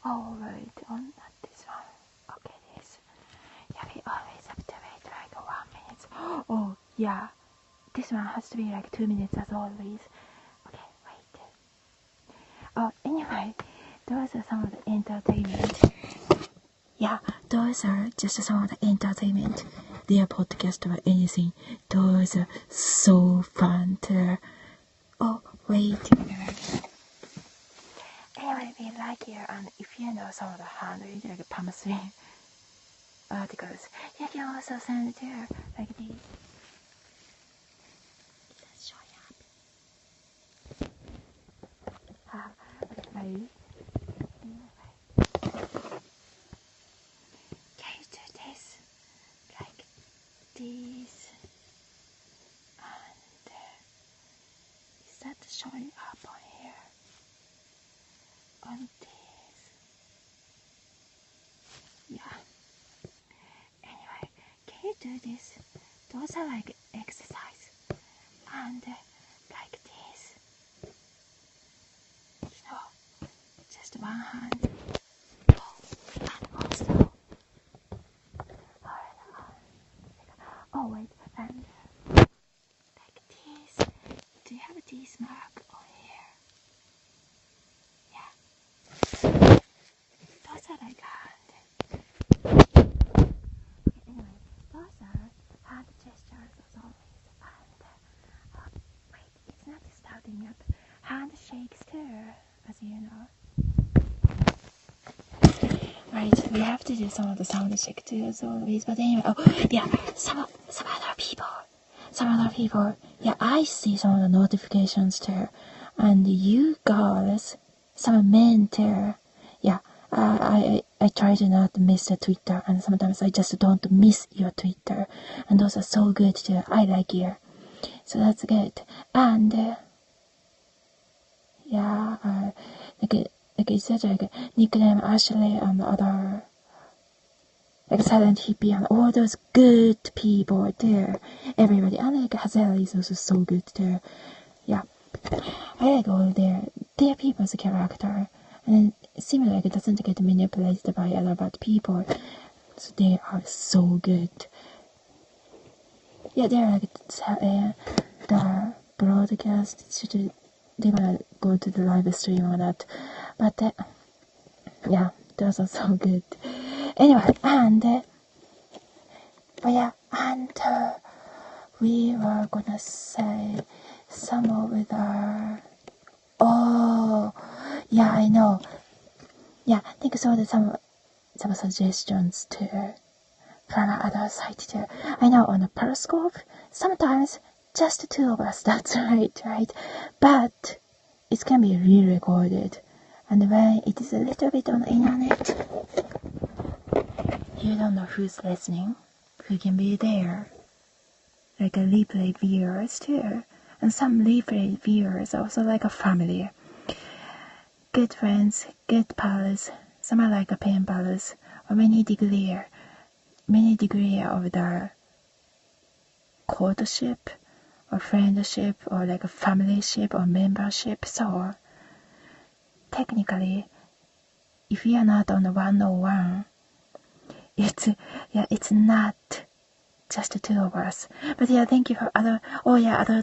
Oh, wait, on this one. Okay, this. Yeah, we always have to wait like 1 minute. Oh, yeah. This one has to be like 2 minutes as always. Okay, wait. Oh, anyway, those are some of the entertainment. Yeah, those are just some of the entertainment. Their podcast or anything. Those are so fun too. Oh, wait. Anyway, we like you, and if you know some of the handwritten like palm swing articles, you can also send it here like this. Let's show you. Okay, ready? Can you do this like this? And is that showing up on here? On this? Yeah. Anyway, can you do this? Those are like exercise. And like this. So, just one hand. Oh, and also. Oh wait, and like this. Do you have this mark on here? Yeah. Those are like hand. Anyway, those are hand gestures as always. And wait, it's not starting up. Handshakes too, as you know. Right, we have to do some of the sound check too as always. But anyway, oh yeah, some other people. Yeah, I see some of the notifications too. And you girls, some men too. Yeah, I try to not miss the Twitter, and sometimes I just don't miss your Twitter. And those are so good too. I like you. So that's good. And yeah, like it said like nickname Ashley and other like Silent Hippie and all those good people there. Everybody, and like Hazel is also so good too. Yeah, I like all their people's character, and it seems like it doesn't get manipulated by other bad people. So they are so good. Yeah, they're like the broadcast. They're gonna go to the live stream or not, but yeah, those are so good. Anyway, and we were gonna say some of the. Oh, yeah, I know. Yeah, I think so. Some suggestions too from other side too. I know on a Periscope, sometimes just the two of us. That's right. But it can be re-recorded, and when it is a little bit on the internet, you don't know who's listening, who can be there. Like a replay viewers too, and some replay viewers also like a family. Good friends, good pals, some are like a pen pals, or many degree of the courtship, or friendship, or like a familyship, or membership. So technically, if you are not on the 101, it's not just the two of us. But yeah, thank you for other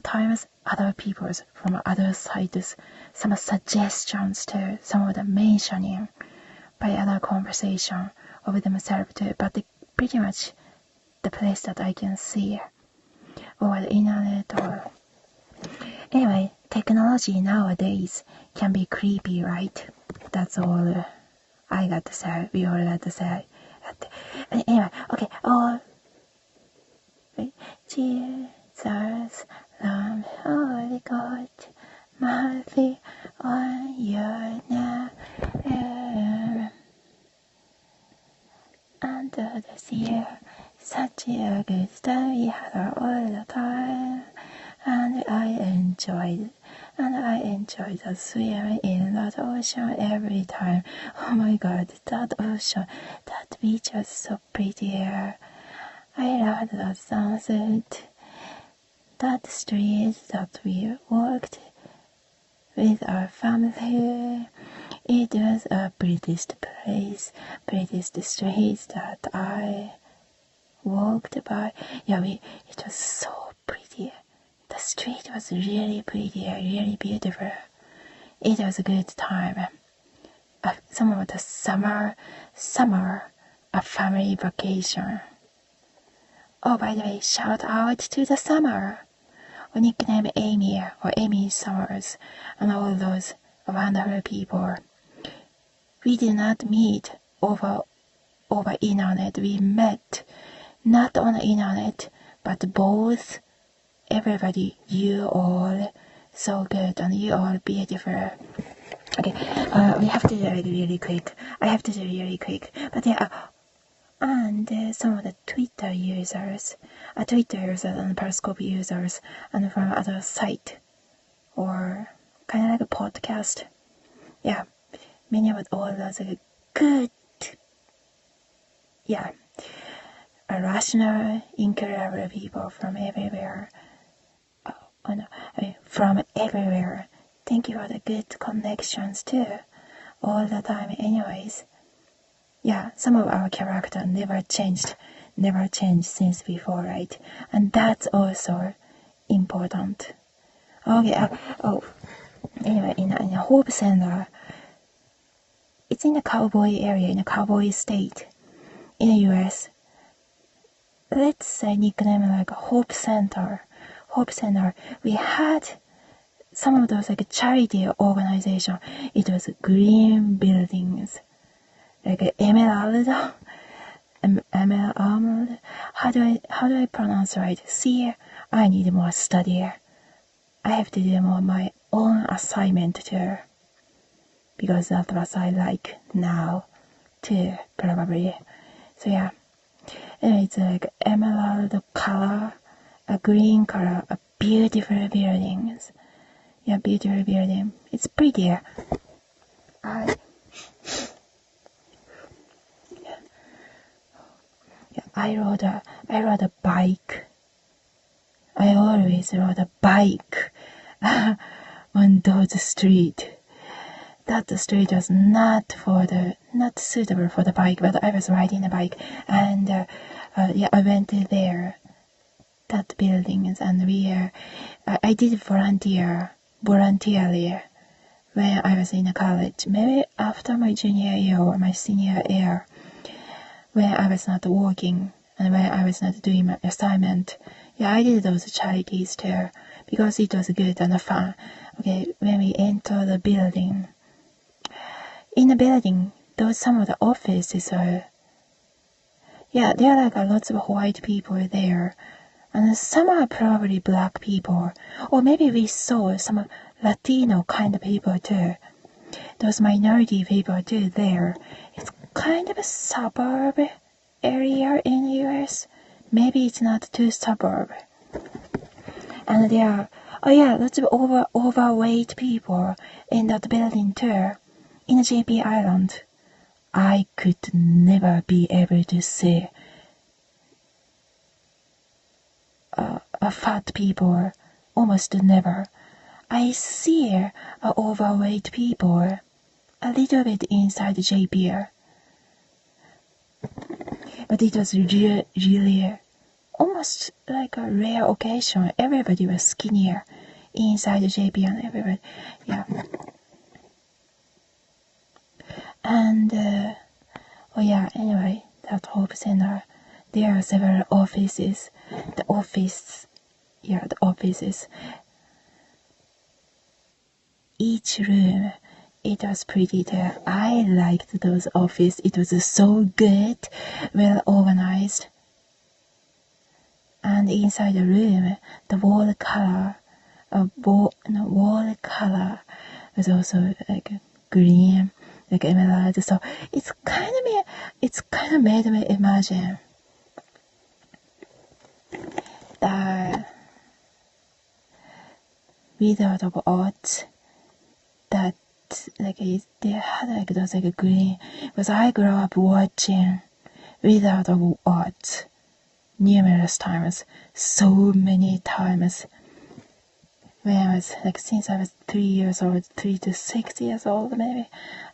times, other people's from other sides, some suggestions too, some of the mentioning by other conversation of themselves too. But pretty much the place that I can see over the internet or anyway, technology nowadays can be creepy, right? That's all I got to say. We all got to say. Anyway, okay. Jesus, Lamb, Holy God, mercy on your name. Under the sea, such a good time we had all the time, and I enjoyed the swim in that ocean every time. Oh my God, that ocean, that beach was so pretty. I loved that sunset, that street that we walked with our family. It was a prettiest place, prettiest streets that I walked by. Yeah, it was so pretty. The street was really pretty, really beautiful. It was a good time. Some of the summer, a family vacation. Oh, by the way, shout out to the summer. Or nickname Amy or Amy Summers and all those wonderful people. We did not meet over internet. We met not on the internet, but both everybody. You all so good and you all beautiful. Okay, we have to do it really quick. I have to do it really quick. But yeah, and some of the Twitter users and Periscope users, and from other site or kind of like a podcast. Yeah, many of all those good, yeah, rational, incredible people from everywhere. From everywhere. Thank you for the good connections too, all the time. Anyways, yeah, some of our character never changed since before, right? And that's also important. Okay. Anyway, in a Hope Center, it's in a cowboy area, in a cowboy state, in the U.S. Let's say nickname like Hope Center. We had some of those like charity organization. It was green buildings, like emerald. How do I pronounce right? See, I need more study. I have to do more my own assignment too, because that's what I like now too, probably. So yeah, and it's like emerald color, a green color, a beautiful buildings. Yeah, beautiful building. It's pretty. I rode a bike. I always rode a bike on those streets. That street was not suitable for the bike, but I was riding a bike, and I went there, that buildings, and I did voluntarily when I was in college, maybe after my junior year or my senior year, when I was not working and when I was not doing my assignment. Yeah, I did those charities too, because it was good and fun. Okay, when we enter the building, in the building, some of the offices are, yeah, there are like lots of white people there, and some are probably black people, or maybe we saw some Latino kind of people too. Those minority people too there. It's kind of a suburb area in the US. Maybe it's not too suburb. And there are, lots of overweight people in that building too. In JP Island, I could never be able to see a fat people, almost never. I see overweight people a little bit inside JP, but it was really almost like a rare occasion. Everybody was skinnier inside JP, and everybody, yeah. And anyway, that Hope Center, there are several offices. The offices. Each room, it was pretty there. I liked those offices. It was so good, well organized. And inside the room, the wall color was also like green, like emerald. So it's kind of made me imagine the Wizard of Oz, that they had like those like green, because I grew up watching Wizard of Oz numerous times, so many times. when I was like since I was 3 years old, 3 to 6 years old maybe.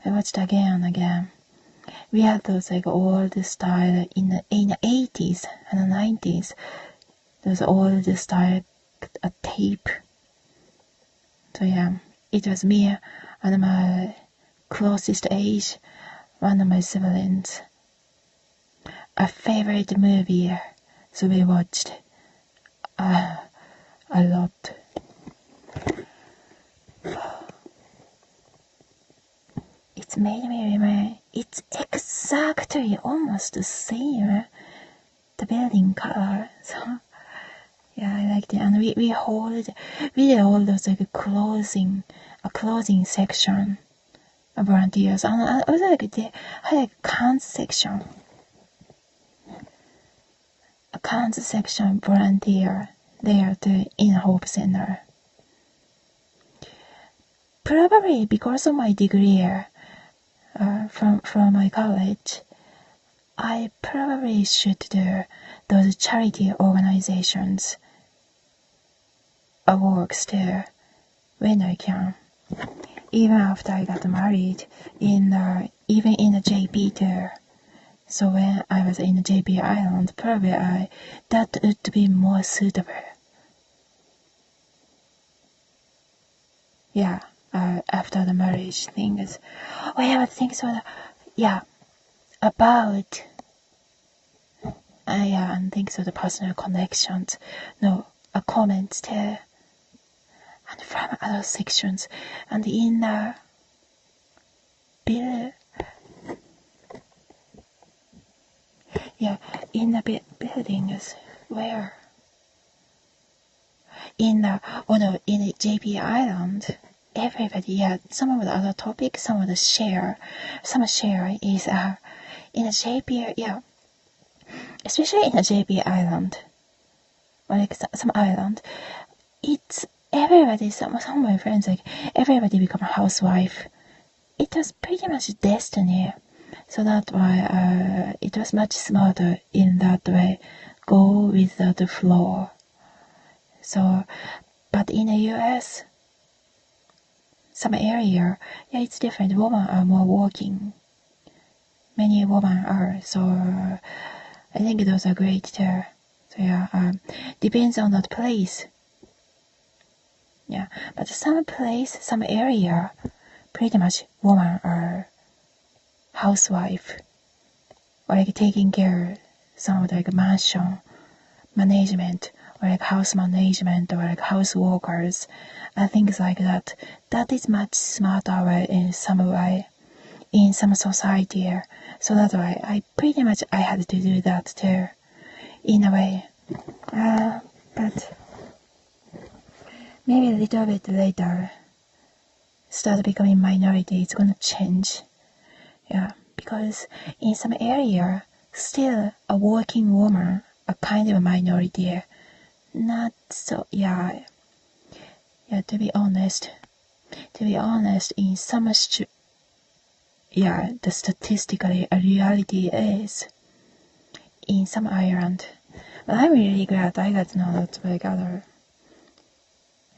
I watched again and again. We had those like old style in the 80s and the 90s. Those old style tape. So yeah, it was me and my closest age, one of my siblings. A favorite movie, so we watched a lot. It's made me remember, it's exactly almost the same, the building color. So yeah, I liked it. And we did all those like a clothing section of volunteers. And also like they had a cans section volunteer there too in Hope Center. Probably because of my degree from my college, I probably should do those charity organizations works too when I can. Even after I got married, even in the JP too. So when I was in the JP Island, probably that would be more suitable. Yeah, after the marriage things. Oh yeah, but things were, yeah, about, yeah, and things of the personal connections. No, comments too. And from other sections, and in the buildings where in the JP Island, everybody, yeah, some of the other topics, some share is in the JP, yeah, especially in the JP Island, or like some island, it's everybody, some of my friends, like everybody become a housewife. It was pretty much destiny. So that's why it was much smarter in that way. Go with that flow. So, but in the US, some area, yeah, it's different. Women are more working. Many women are. So, I think those are great too. So yeah, depends on that place. Yeah, but some place, some area, pretty much women are housewife, or like taking care some of like mansion management, or like house management, or like house workers, and things like that. That is much smarter way in some way, in some society. So that's why I had to do that too, in a way. But maybe a little bit later, start becoming minority, it's gonna change. Yeah, because in some area, still a working woman, a kind of a minority. Not so, yeah, to be honest, in some, the statistically a reality is, in some island. But I'm really glad I got to know that like other,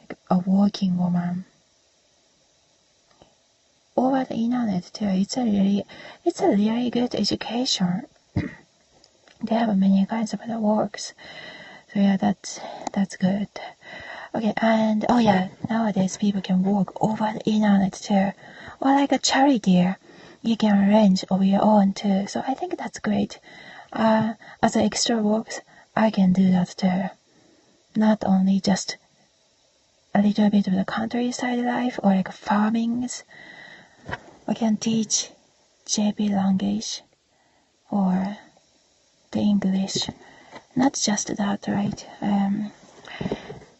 like a working woman. Over the internet too, it's a really good education. They have many kinds of other works. So yeah, that's good. Okay, and oh yeah, nowadays people can work over the internet too. Or like a charity, you can arrange of your own too. So I think that's great. As extra works, I can do that too. Not only just a little bit of the countryside life or like farmings. I can teach JP language or the English. Not just that, right?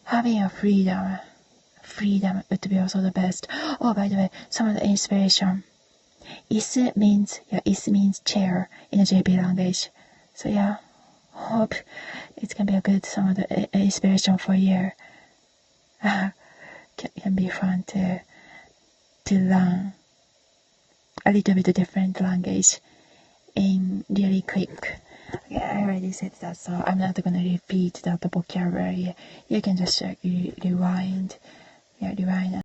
Having a freedom would be also the best. Oh, by the way, some of the inspiration. Isu means chair in the JP language. So yeah, hope it can be a good some of the inspiration for you. Can be fun to learn a little bit different language in really quick. Okay, I already said that, so I'm not gonna repeat that vocabulary. You can just rewind Yeah, divine